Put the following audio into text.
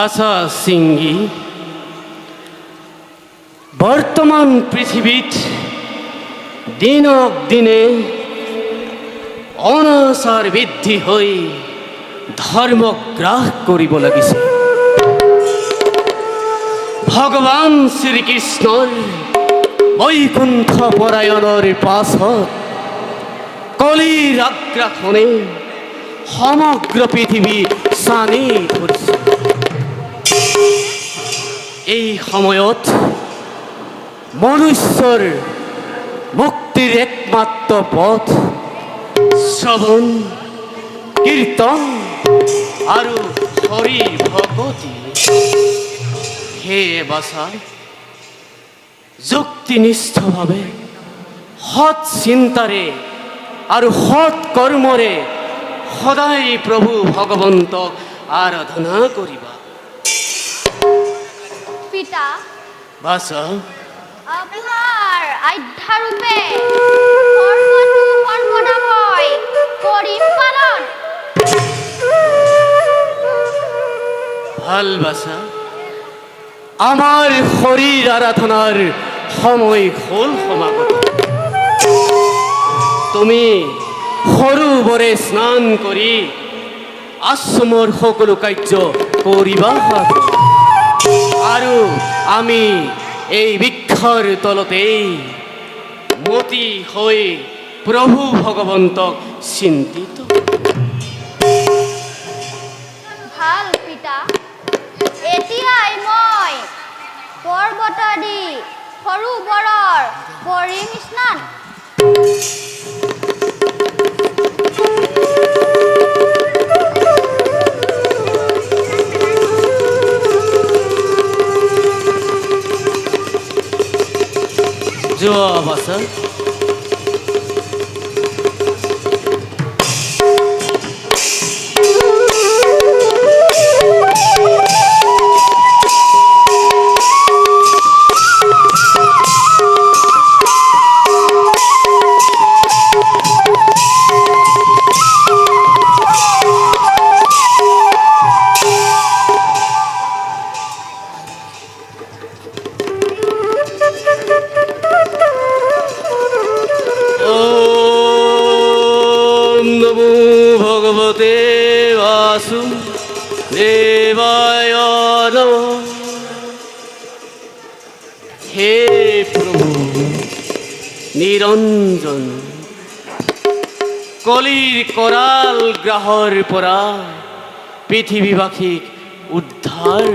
আশা সিংহী বর্তমান পৃথিবীত দিনক দিনে অনাচাৰ বৃদ্ধি হৈ ধৰ্মক গ্ৰাস কৰিব লাগিছে। ভগৱান শ্ৰীকৃষ্ণৰ বৈকুণ্ঠ পৰায়ণৰ পাছত কলিৰ আগ্ৰাসনে সমগ্ৰ পৃথিৱী চানি ধৰিছে। এই সময়ত মনুষ্যৰ মুক্তিৰ একমাত্ৰ পথ শ্ৰৱণ কীৰ্তন আৰু হৰি ভকতি। সেয়ে বাছা যুক্তিনিষ্ঠভাৱে সৎ চিন্তাৰে আৰু সৎ কৰ্মৰে সদায় প্ৰভু ভগৱন্তক আৰাধনা কৰিবা। পিতা বাছা আপোনাৰ আধ্যাৰূপে সৰ্বতো সৰ্বনাময় কৰিম পালন। ভাল বাছা, আমাৰ শৰীৰ আৰাধনাৰ সময় হ'ল সমাগত। তুমি সৰোবৰে স্নান কৰি আশ্ৰমৰ সকলো কাৰ্য কৰিবা আৰু আমি এই বৃক্ষৰ তলতেই মতি হৈ প্ৰভু ভগৱন্তক চিন্তিত। ভাল পিতা, এতিয়াই মই পৰ্বতাদি সৰোবৰৰ কৰিম স্নান। যোৱা বাছা। ভগবতে বাসুদেবায় নমঃ। হে প্ৰভু নিৰঞ্জন, কলিৰ কৰাল গ্ৰাহৰ পৰা পৃথিৱীবাসীক উদ্ধাৰ